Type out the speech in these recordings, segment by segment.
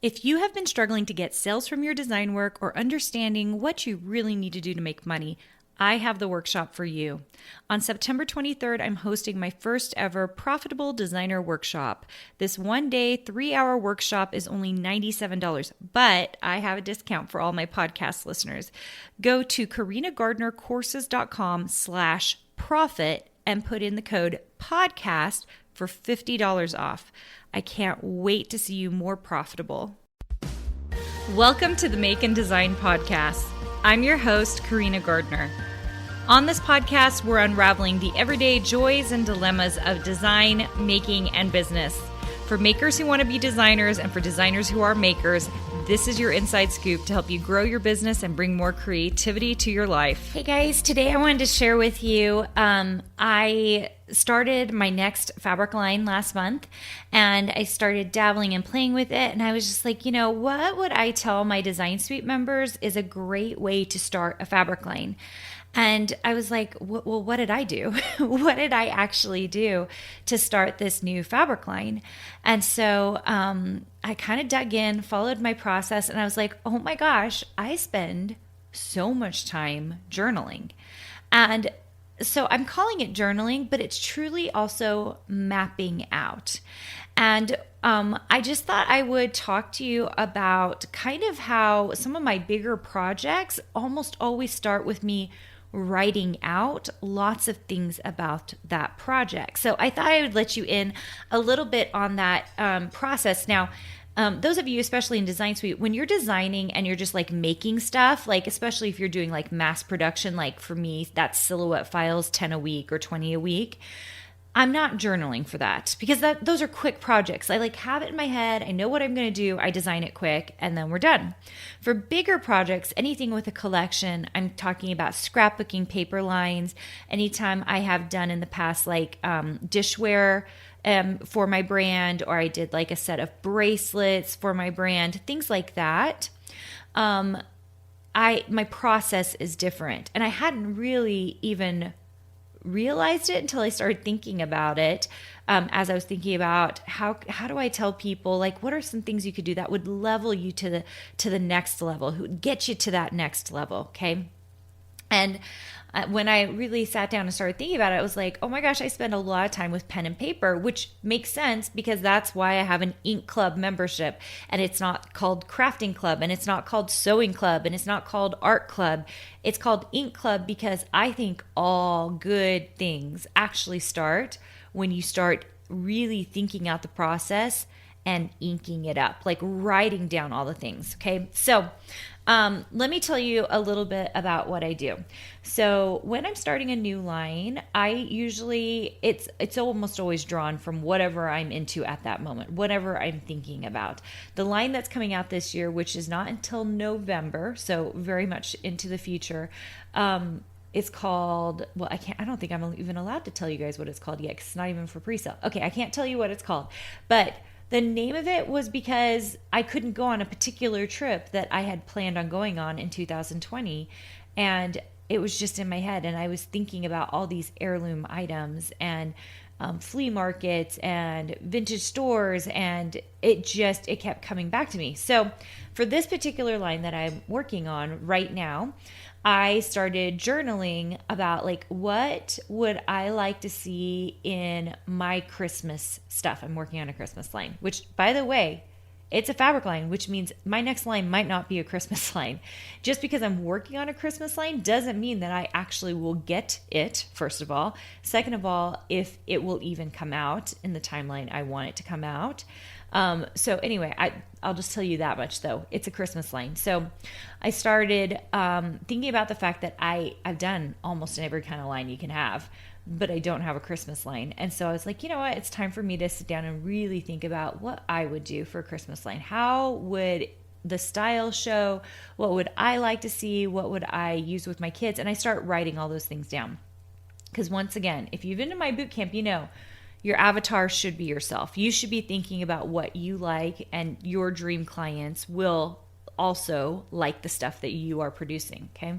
If you have been struggling to get sales from your design work or understanding what you really need to do to make money, I have the workshop for you. On September 23rd, I'm hosting my first ever Profitable Designer Workshop. This 1-day, 3-hour workshop is only $97, but I have a discount for all my podcast listeners. Go to carinagardnercourses.com/profit and put in the code podcast for $50 off. I can't wait to see you more profitable. Welcome to the Make and Design Podcast. I'm your host, Carina Gardner. On this podcast, we're unraveling the everyday joys and dilemmas of design, making, and business. For makers who want to be designers and for designers who are makers, this is your inside scoop to help you grow your business and bring more creativity to your life. Hey guys, today I wanted to share with you, I started my next fabric line last month and I started dabbling and playing with it. And I was just like, what would I tell my Design Suite members is a great way to start a fabric line? And I was like, well, what did I do? What did I actually do to start this new fabric line? And so I kind of dug in, followed my process, and I was like, oh my gosh, I spend so much time journaling. And so I'm calling it journaling, but it's truly also mapping out. And I just thought I would talk to you about kind of how some of my bigger projects almost always start with me writing out lots of things about that project. So I thought I would let you in a little bit on that process. Now, those of you, especially in Design Suite, when you're designing and you're just like making stuff, like especially if you're doing like mass production, like for me, that's silhouette files, 10 a week or 20 a week. I'm not journaling for that because those are quick projects. I like have it in my head. I know what I'm going to do. I design it quick and then we're done. For bigger projects, anything with a collection, I'm talking about scrapbooking paper lines. Anytime I have done in the past, like dishware for my brand, or I did like a set of bracelets for my brand, things like that. My process is different. And I hadn't really even realized it until I started thinking about it. As I was thinking about how do I tell people, like, what are some things you could do that would level you to the next level, who would get you to that next level. Okay. And when I really sat down and started thinking about it, I was like, oh my gosh, I spend a lot of time with pen and paper, which makes sense because that's why I have an Ink Club membership. And it's not called Crafting Club, and it's not called Sewing Club, and it's not called Art Club. It's called Ink Club because I think all good things actually start when you start really thinking out the process and inking it up, like writing down all the things. Okay. So let me tell you a little bit about what I do. So when I'm starting a new line, I usually, it's almost always drawn from whatever I'm into at that moment, whatever I'm thinking about. The line that's coming out this year, which is not until November, so very much into the future, it's called, well, I don't think I'm even allowed to tell you guys what it's called yet because it's not even for pre-sale. Okay, I can't tell you what it's called, but the name of it was because I couldn't go on a particular trip that I had planned on going on in 2020. And it was just in my head. And I was thinking about all these heirloom items and flea markets and vintage stores. And it kept coming back to me. So for this particular line that I'm working on right now, I started journaling about like, what would I like to see in my Christmas stuff? I'm working on a Christmas line, which, by the way, it's a fabric line, which means my next line might not be a Christmas line. Just because I'm working on a Christmas line doesn't mean that I actually will get it, first of all. Second of all, if it will even come out in the timeline I want it to come out. So anyway, I'll just tell you that much though. It's a Christmas line. So I started thinking about the fact that I've done almost every kind of line you can have, but I don't have a Christmas line. And so I was like, you know what? It's time for me to sit down and really think about what I would do for a Christmas line. How would the style show? What would I like to see? What would I use with my kids? And I start writing all those things down. Because once again, if you've been to my boot camp, you know, your avatar should be yourself. You should be thinking about what you like, and your dream clients will also like the stuff that you are producing. Okay.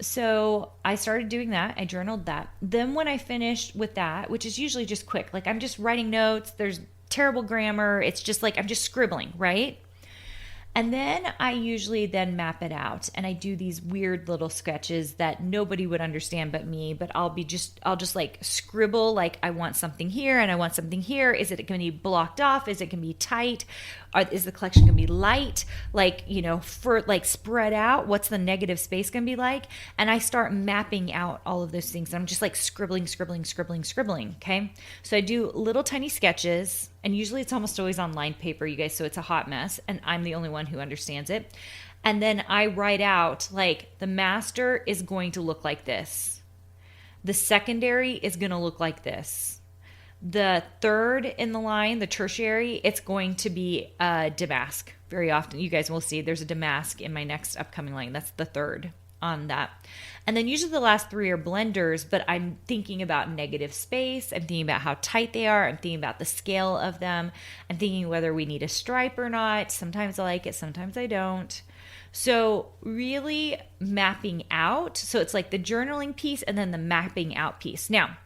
So I started doing that. I journaled that. Then when I finished with that, which is usually just quick, like I'm just writing notes, there's terrible grammar. It's just like I'm just scribbling, right? And then I usually then map it out, and I do these weird little sketches that nobody would understand but me, but I'll just like scribble, like I want something here and I want something here. Is it going to be blocked off? Is it going to be tight? Is the collection going to be light? Like, for like spread out, what's the negative space going to be like? And I start mapping out all of those things. I'm just like scribbling. Okay. So I do little tiny sketches, and usually it's almost always on lined paper, you guys. So it's a hot mess, and I'm the only one who understands it. And then I write out like the master is going to look like this. The secondary is going to look like this. The third in the line, the tertiary, it's going to be a damask. Very often, you guys will see there's a damask in my next upcoming line. That's the third on that. And then usually the last three are blenders, but I'm thinking about negative space. I'm thinking about how tight they are. I'm thinking about the scale of them. I'm thinking whether we need a stripe or not. Sometimes I like it, sometimes I don't. So really mapping out. So it's like the journaling piece and then the mapping out piece. Now,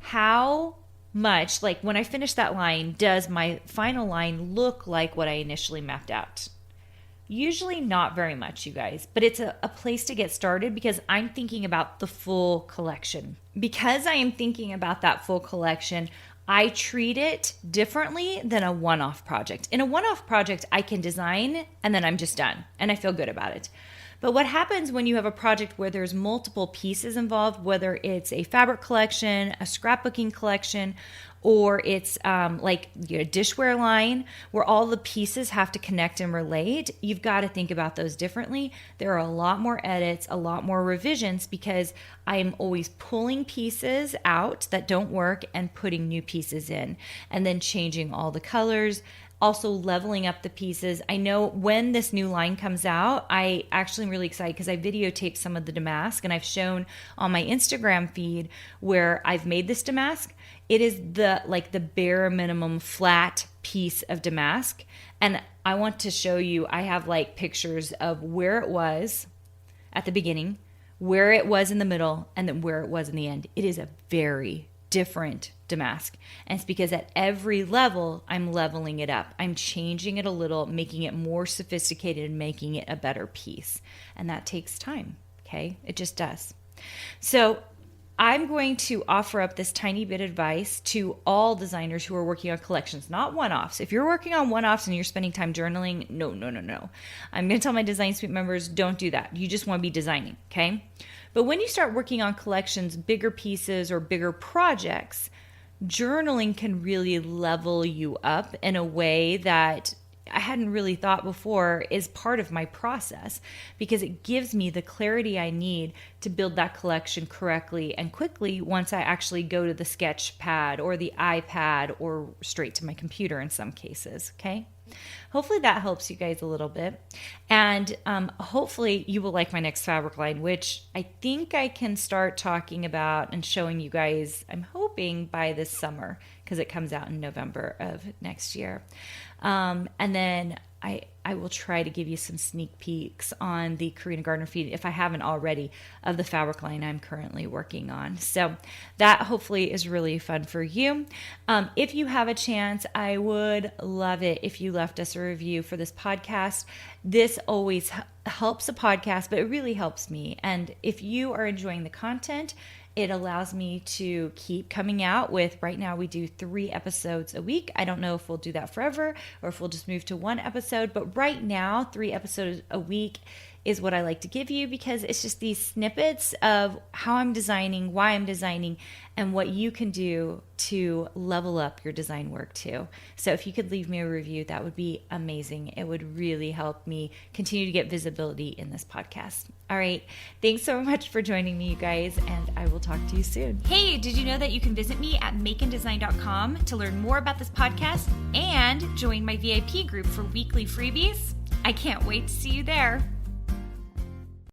how much, like when I finish that line, does my final line look like what I initially mapped out? Usually not very much, you guys, but it's a place to get started because I'm thinking about the full collection. Because I am thinking about that full collection, I treat it differently than a one-off project. In a one-off project, I can design and then I'm just done and I feel good about it. But what happens when you have a project where there's multiple pieces involved, whether it's a fabric collection, a scrapbooking collection, or it's like a dishware line where all the pieces have to connect and relate, you've got to think about those differently. There are a lot more edits, a lot more revisions because I'm always pulling pieces out that don't work and putting new pieces in and then changing all the colors. Also leveling up the pieces. I know when this new line comes out, I actually am really excited because I videotaped some of the damask and I've shown on my Instagram feed where I've made this damask. It is the bare minimum flat piece of damask. And I want to show you, I have like pictures of where it was at the beginning, where it was in the middle, and then where it was in the end. It is a very different damask. And it's because at every level, I'm leveling it up. I'm changing it a little, making it more sophisticated and making it a better piece. And that takes time, okay? It just does. So I'm going to offer up this tiny bit of advice to all designers who are working on collections, not one-offs. If you're working on one-offs and you're spending time journaling, no. I'm going to tell my Design Suite members, don't do that. You just want to be designing, okay? But when you start working on collections, bigger pieces or bigger projects, journaling can really level you up in a way that I hadn't really thought before is part of my process because it gives me the clarity I need to build that collection correctly and quickly once I actually go to the sketch pad or the iPad or straight to my computer in some cases, okay? Hopefully that helps you guys a little bit. And hopefully you will like my next fabric line, which I think I can start talking about and showing you guys, I'm hoping by this summer, because it comes out in November of next year. And then I will try to give you some sneak peeks on the Carina Gardner feed, if I haven't already, of the fabric line I'm currently working on. So that hopefully is really fun for you. If you have a chance, I would love it if you left us a review for this podcast. This always helps a podcast, but it really helps me. And if you are enjoying the content, it allows me to keep coming out with, right now we do 3 episodes a week. I don't know if we'll do that forever or if we'll just move to 1 episode, but right now 3 episodes a week is what I like to give you because it's just these snippets of how I'm designing, why I'm designing, and what you can do to level up your design work too. So if you could leave me a review, that would be amazing. It would really help me continue to get visibility in this podcast. All right. Thanks so much for joining me, you guys, and I will talk to you soon. Hey, did you know that you can visit me at makeanddesign.com to learn more about this podcast and join my VIP group for weekly freebies? I can't wait to see you there.